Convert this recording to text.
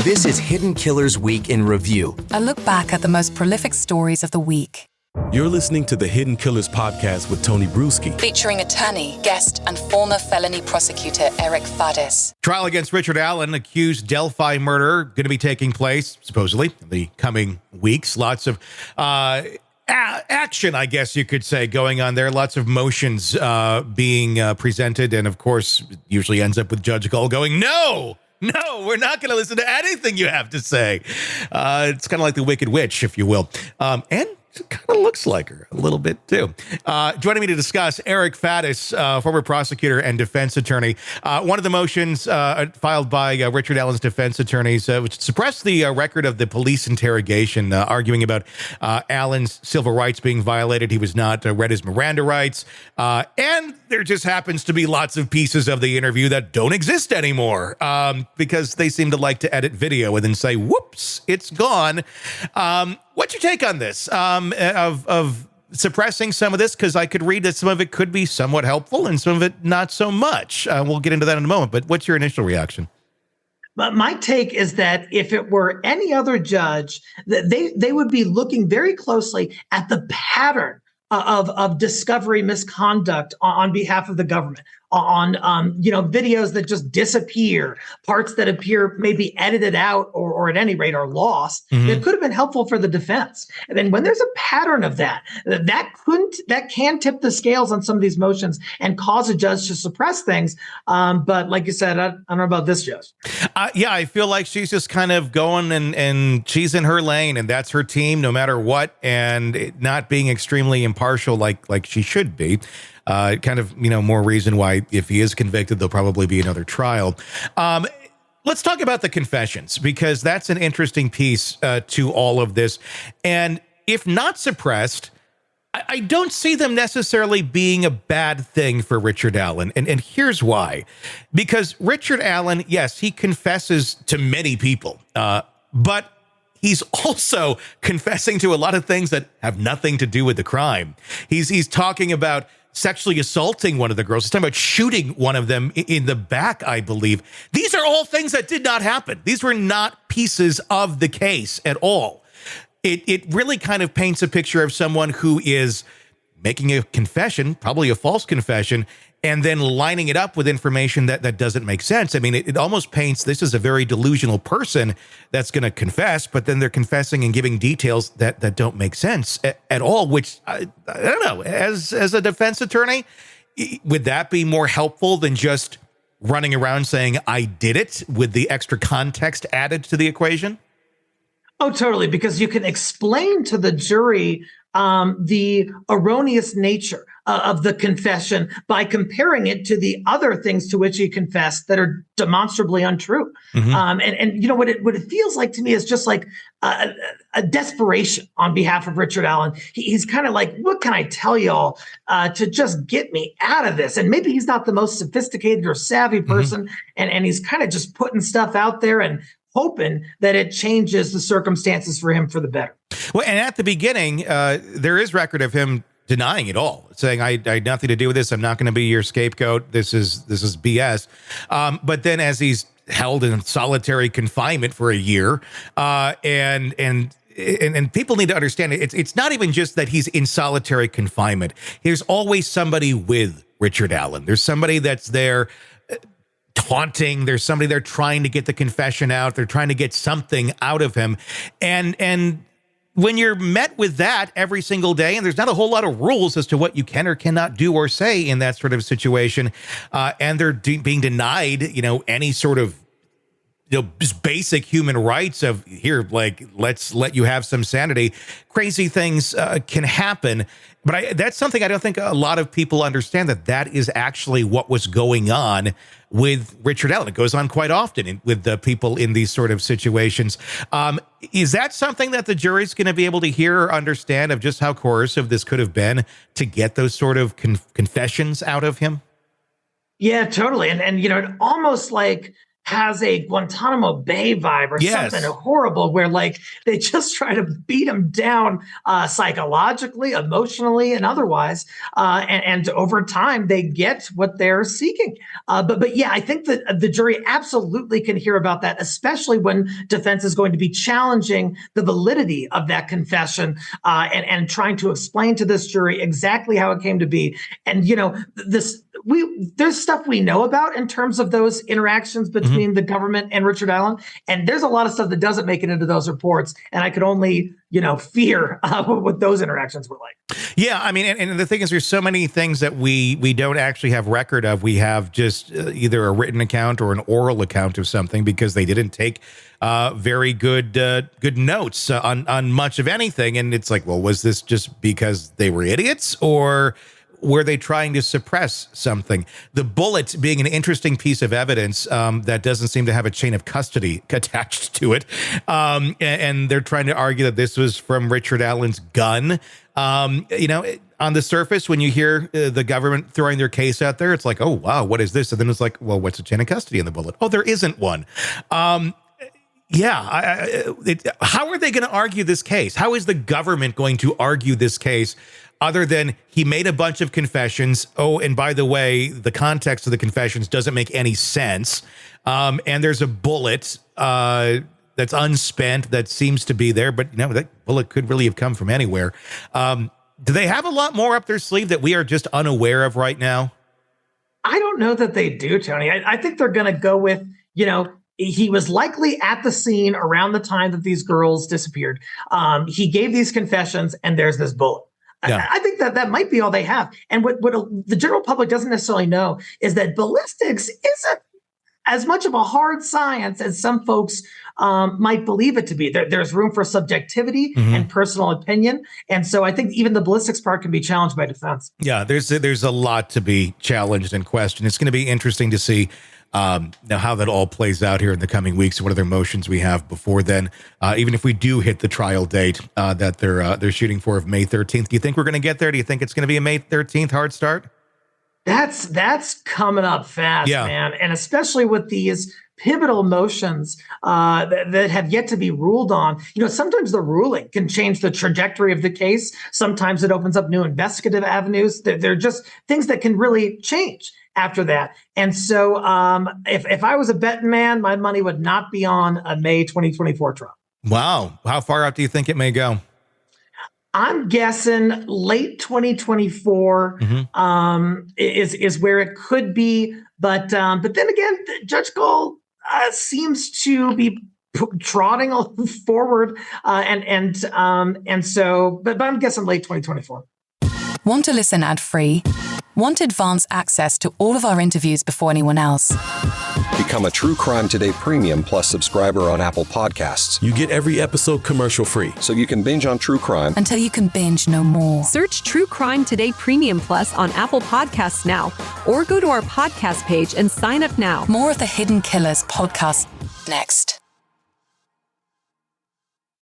This is Hidden Killers Week in Review. A look back at the most prolific stories of the week. You're listening to the Hidden Killers podcast with Tony Brueski. Featuring attorney, guest, and former felony prosecutor Eric Faddis. Trial against Richard Allen, accused Delphi murderer, going to be taking place, supposedly, in the coming weeks. Lots of action, I guess you could say, going on there. Lots of motions being presented. And, of course, usually ends up with Judge Gull going, No, we're not going to listen to anything you have to say. It's kind of like the Wicked Witch, if you will. And it kind of looks like her a little bit, too. Joining me to discuss, Eric Faddis, former prosecutor and defense attorney. One of the motions filed by Richard Allen's defense attorneys, which suppressed the record of the police interrogation, arguing about Allen's civil rights being violated. He was not read his Miranda rights. And there just happens to be lots of pieces of the interview that don't exist anymore because they seem to like to edit video and then say, whoops, it's gone. What's your take on this, of suppressing some of this? Because I could read that some of it could be somewhat helpful and some of it not so much. We'll get into that in a moment. But what's your initial reaction? But my take is that if it were any other judge, that they would be looking very closely at the pattern of discovery misconduct on behalf of the government, on videos that just disappear, parts that appear maybe edited out or at any rate are lost. That could have been helpful for the defense. And then when there's a pattern of that can tip the scales on some of these motions and cause a judge to suppress things. But like you said, I don't know about this judge. Yeah, I feel like she's just kind of going and she's in her lane and that's her team no matter what, and it not being extremely impartial like she should be. Kind of, more reason why if he is convicted, there'll probably be another trial. Let's talk about the confessions, because that's an interesting piece to all of this. And if not suppressed, I don't see them necessarily being a bad thing for Richard Allen. And here's why. Because Richard Allen, yes, he confesses to many people, but he's also confessing to a lot of things that have nothing to do with the crime. He's talking about sexually assaulting one of the girls. He's talking about shooting one of them in the back, I believe. These are all things that did not happen. These were not pieces of the case at all. It really kind of paints a picture of someone who is making a confession, probably a false confession, and then lining it up with information that doesn't make sense. I mean, it almost paints this as a very delusional person that's going to confess, but then they're confessing and giving details that don't make sense at all, which I don't know. As a defense attorney, would that be more helpful than just running around saying, I did it, with the extra context added to the equation? Oh, totally. Because you can explain to the jury the erroneous nature of the confession by comparing it to the other things to which he confessed that are demonstrably untrue. And what it feels like to me is just like a desperation on behalf of Richard Allen. He's kind of like, what can I tell y'all to just get me out of this? And maybe he's not the most sophisticated or savvy person, and he's kind of just putting stuff out there and hoping that it changes the circumstances for him for the better. Well, and at the beginning, there is record of him denying it all, saying, I had nothing to do with this. I'm not going to be your scapegoat. This is BS. But then as he's held in solitary confinement for a year, and people need to understand it's not even just that he's in solitary confinement. There's always somebody with Richard Allen. There's somebody that's there taunting. There's somebody there trying to get the confession out. They're trying to get something out of him. And when you're met with that every single day, and there's not a whole lot of rules as to what you can or cannot do or say in that sort of situation, and they're being denied, any sort of just basic human rights of here, like, let's let you have some sanity. Crazy things can happen. But that's something I don't think a lot of people understand, that is actually what was going on with Richard Allen. It goes on quite often with the people in these sort of situations. Is that something that the jury's going to be able to hear or understand, of just how coercive this could have been to get those sort of confessions out of him? Yeah, totally. And it almost like has a Guantanamo Bay vibe or Yes. something horrible where like they just try to beat him down psychologically, emotionally, and otherwise. And over time, they get what they're seeking. But yeah, I think that the jury absolutely can hear about that, especially when defense is going to be challenging the validity of that confession and trying to explain to this jury exactly how it came to be. And, you know, there's stuff we know about in terms of those interactions between the government and Richard Allen. And there's a lot of stuff that doesn't make it into those reports. And I could only, you know, fear what those interactions were like. Yeah, I mean, and the thing is, there's so many things that we don't actually have record of. We have just either a written account or an oral account of something because they didn't take very good notes on much of anything. And it's like, well, was this just because they were idiots, or were they trying to suppress something? The bullet being an interesting piece of evidence that doesn't seem to have a chain of custody attached to it. And they're trying to argue that this was from Richard Allen's gun. You know, on the surface, when you hear the government throwing their case out there, it's like, oh, wow, what is this? And then it's like, well, what's the chain of custody in the bullet? Oh, there isn't one. How are they going to argue this case? How is the government going to argue this case other than he made a bunch of confessions? Oh, and by the way, the context of the confessions doesn't make any sense. And there's a bullet that's unspent that seems to be there, but you know, that bullet could really have come from anywhere. Do they have a lot more up their sleeve that we are just unaware of right now? I don't know that they do, Tony. I think they're going to go with, you know, he was likely at the scene around the time that these girls disappeared. He gave these confessions, and there's this bullet. Yeah. I think that might be all they have. And what the general public doesn't necessarily know is that ballistics isn't as much of a hard science as some folks might believe it to be. There's room for subjectivity and personal opinion. And so I think even the ballistics part can be challenged by defense. Yeah, there's a lot to be challenged and questioned. It's going to be interesting to see now how that all plays out here in the coming weeks and what other motions we have before then. Even if we do hit the trial date that they're shooting for of May 13th, do you think we're going to get there? Do you think it's going to be a May 13th hard start? That's coming up fast, man. And especially with these pivotal motions that have yet to be ruled on. You know, sometimes the ruling can change the trajectory of the case. Sometimes it opens up new investigative avenues. They're just things that can really change after that. And so if I was a betting man, my money would not be on a May 2024 trial. Wow. How far out do you think it may go? I'm guessing late 2024 is where it could be. But then again, Judge Gold seems to be trotting forward. And so, but I'm guessing late 2024. Want to listen ad-free? Want advanced access to all of our interviews before anyone else? Become a True Crime Today Premium Plus subscriber on Apple Podcasts. You get every episode commercial free. So you can binge on true crime until you can binge no more. Search True Crime Today Premium Plus on Apple Podcasts now, or go to our podcast page and sign up now. More of the Hidden Killers podcast next.